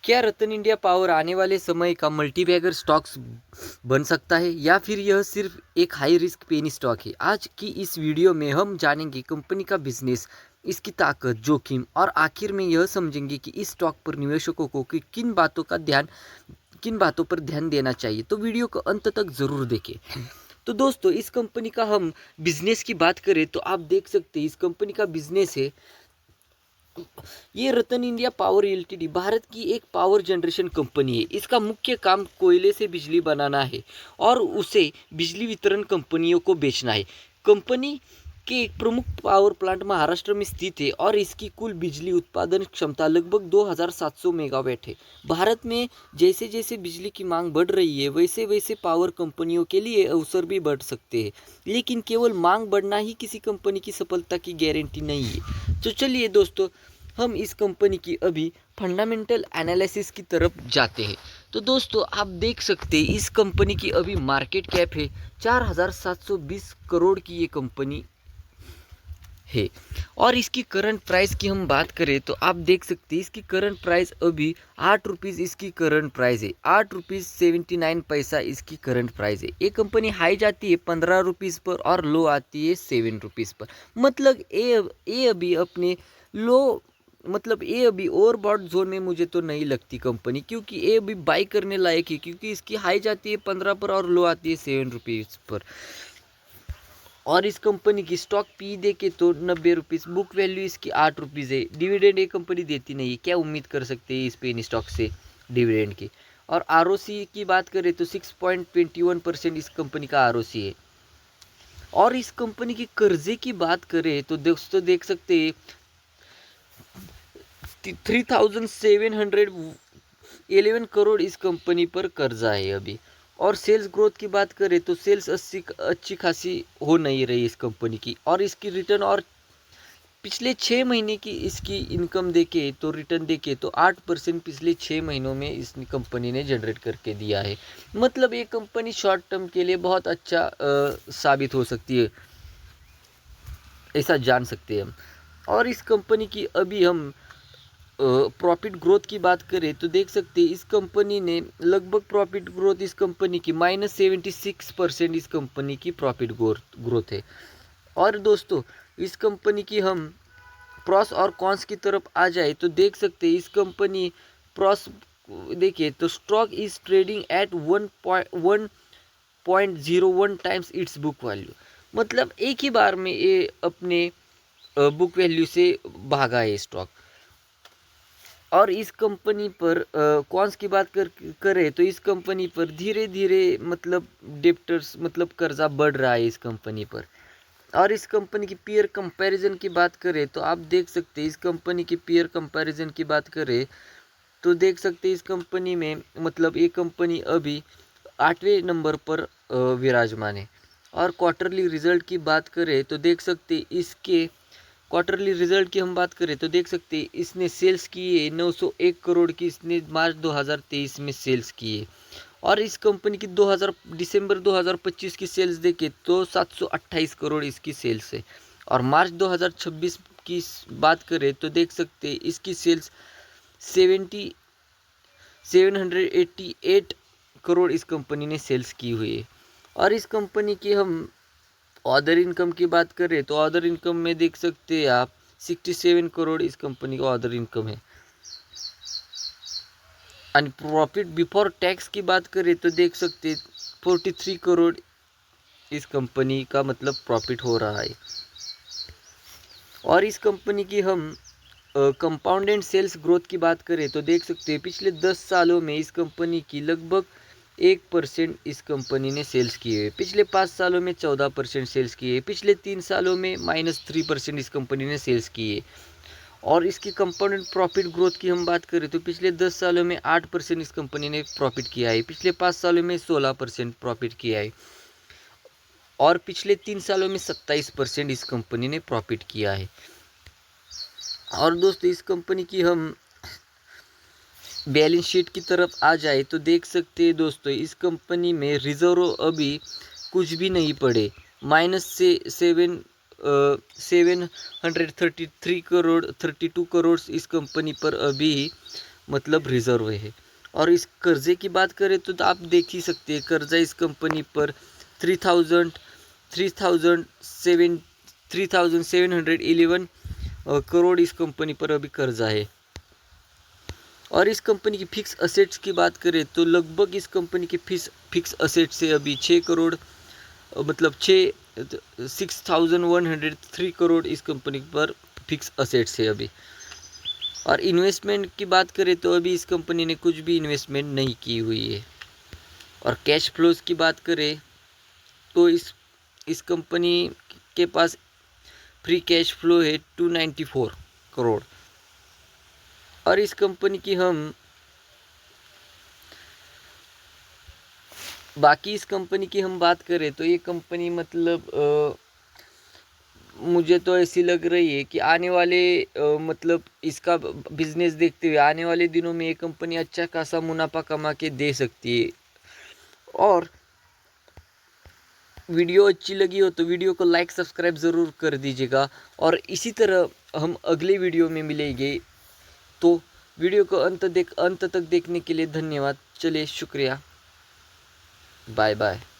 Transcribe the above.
क्या रतन India power आने वाले समय का मल्टीबैगर स्टॉक्स बन सकता है या फिर यह सिर्फ एक हाई रिस्क पेनी स्टॉक है? आज की इस वीडियो में हम जानेंगे कंपनी का बिजनेस, इसकी ताकत, जोखिम और आखिर में यह समझेंगे कि इस स्टॉक पर निवेशकों को किन बातों पर ध्यान देना चाहिए। तो वीडियो को अंत तक जरूर देखें। तो दोस्तों, इस कंपनी का हम बिजनेस की बात करें तो आप देख सकते हैं इस कंपनी का बिजनेस है, ये रतन इंडिया पावर एलटीडी भारत की एक पावर जनरेशन कंपनी है। इसका मुख्य काम कोयले से बिजली बनाना है और उसे बिजली वितरण कंपनियों को बेचना है। कंपनी के एक प्रमुख पावर प्लांट महाराष्ट्र में स्थित है और इसकी कुल बिजली उत्पादन क्षमता लगभग 2700 मेगावाट है। भारत में जैसे जैसे बिजली की मांग बढ़ रही है वैसे वैसे पावर कंपनियों के लिए अवसर भी बढ़ सकते हैं, लेकिन केवल मांग बढ़ना ही किसी कंपनी की सफलता की गारंटी नहीं है। तो चलिए दोस्तों, हम इस कंपनी की अभी फंडामेंटल एनालिसिस की तरफ जाते हैं। तो दोस्तों, आप देख सकते हैं इस कंपनी की अभी मार्केट कैप है 4720 करोड़ की ये कंपनी है। और इसकी करंट प्राइस की हम बात करें तो आप देख सकते हैं इसकी करंट प्राइस अभी 8 रुपीज़ इसकी करंट प्राइस है। 8 रुपीज़ 79 पैसा इसकी करंट प्राइस है। ये कंपनी हाई जाती है 15 रुपीज़ पर और लो आती है 7 रुपीज़ पर। मतलब ये अभी अपने लो, मतलब ये अभी ओवरबॉट जोन में मुझे तो नहीं लगती कंपनी, क्योंकि ये अभी बाई करने लायक है, क्योंकि इसकी हाई जाती है 15 पर और लो आती है 7 रुपीज़ पर। और इस कंपनी की स्टॉक पी देखे तो 90 रुपीज़, बुक वैल्यू इसकी 8 रुपीज़ है। डिविडेंड ये कंपनी देती नहीं है, क्या उम्मीद कर सकते हैं इस पेनी स्टॉक से डिविडेंड की। और आरओसी की बात करें तो 6.21% इस कंपनी का आरओसी है। और इस कंपनी की कर्जे की बात करें तो दोस्तों देख सकते हैं 3711 करोड़ इस कंपनी पर कर्जा है अभी। और सेल्स ग्रोथ की बात करें तो सेल्स अच्छी खासी हो नहीं रही इस कंपनी की। और इसकी रिटर्न, और पिछले 6 महीने की इसकी इनकम देखे तो रिटर्न देखे तो 8% पिछले 6 महीनों में इस कंपनी ने जनरेट करके दिया है। मतलब ये कंपनी शॉर्ट टर्म के लिए बहुत अच्छा साबित हो सकती है, ऐसा जान सकते हैं हम। और इस कंपनी की अभी हम प्रॉफिट ग्रोथ की बात करें तो देख सकते हैं इस कंपनी ने लगभग प्रॉफिट ग्रोथ इस कंपनी की -76% इस कंपनी की प्रॉफिट ग्रोथ है। और दोस्तों, इस कंपनी की हम प्रॉस और कॉन्स की तरफ आ जाए तो देख सकते हैं इस कंपनी प्रॉस देखिए तो stock is trading at 1.01 times it's book value. मतलब एक ही बार में ये अपने बुक वैल्यू से भागा है स्टॉक। और इस कंपनी पर कौन्स की बात करें तो इस कंपनी पर धीरे धीरे मतलब डेप्टर्स मतलब कर्जा बढ़ रहा है इस कंपनी पर। और इस कंपनी की पीयर कंपैरिजन की बात करें तो आप देख सकते हैं इस कंपनी की पीयर कंपैरिजन की बात करें तो देख सकते हैं इस कंपनी में मतलब ये कंपनी अभी 8वें नंबर पर विराजमान है। और क्वार्टरली रिजल्ट की बात करें तो देख सकते हैं इसके क्वार्टरली रिजल्ट की हम बात करें तो देख सकते हैं इसने सेल्स की है 901 करोड़ की, इसने मार्च 2023 में सेल्स की है। और इस कंपनी की दिसंबर 2025 की सेल्स देखें तो 728 करोड़ इसकी सेल्स है। और मार्च 2026 की बात करें तो देख सकते हैं इसकी सेल्स 788 करोड़ इस कंपनी ने सेल्स की हुई है। और इस कंपनी की हम अदर इनकम की बात करें तो अदर इनकम में देख सकते हैं आप 67 करोड़ इस कंपनी का अदर इनकम है। और प्रॉफिट बिफोर टैक्स की बात करें तो देख सकते हैं 43 करोड़ इस कंपनी का मतलब प्रॉफिट हो रहा है। और इस कंपनी की हम कंपाउंडेड सेल्स ग्रोथ की बात करें तो देख सकते हैं पिछले 10 सालों में इस कंपनी की लगभग 1% इस कंपनी ने सेल्स किए है। पिछले 5 सालों में 14% सेल्स किए, पिछले 3 सालों में -3% इस कंपनी ने सेल्स किए। और इसकी कंपाउंडेड प्रॉफिट ग्रोथ की हम बात करें तो पिछले 10 सालों में 8% इस कंपनी ने प्रॉफिट किया है, पिछले 5 सालों में 16% प्रॉफिट किया है। और पिछले 3 सालों में 27% इस कंपनी ने प्रॉफिट किया है। और दोस्तों, इस कंपनी की हम बैलेंस शीट की तरफ आ जाए तो देख सकते हैं दोस्तों इस कंपनी में रिजर्व अभी कुछ भी नहीं पड़े, माइनस से 733 करोड़ 32 करोड़ इस कंपनी पर अभी मतलब रिजर्व है। और इस कर्जे की बात करें तो आप देख ही सकते हैं कर्जा इस कंपनी पर 3711 करोड़ इस कंपनी पर अभी कर्जा है। और इस कंपनी की फिक्स असेट्स की बात करें तो लगभग इस कंपनी की फिक्स असेट्स है अभी 6 करोड़, मतलब 6103 करोड़ इस कंपनी पर फिक्स असेट्स है अभी। और इन्वेस्टमेंट की बात करें तो अभी इस कंपनी ने कुछ भी इन्वेस्टमेंट नहीं की हुई है। और कैश फ्लोज की बात करें तो इस कंपनी के पास फ्री कैश फ्लो है 294 करोड़। और इस कंपनी की हम बाकी इस कंपनी की हम बात करें तो ये कंपनी मतलब मुझे तो ऐसी लग रही है कि आने वाले मतलब इसका बिजनेस देखते हुए आने वाले दिनों में ये कंपनी अच्छा खासा मुनाफा कमा के दे सकती है। और वीडियो अच्छी लगी हो तो वीडियो को लाइक सब्सक्राइब ज़रूर कर दीजिएगा। और इसी तरह हम अगले वीडियो में मिलेंगे। तो वीडियो को अंत तक देखने के लिए धन्यवाद। चलिए शुक्रिया, बाय बाय।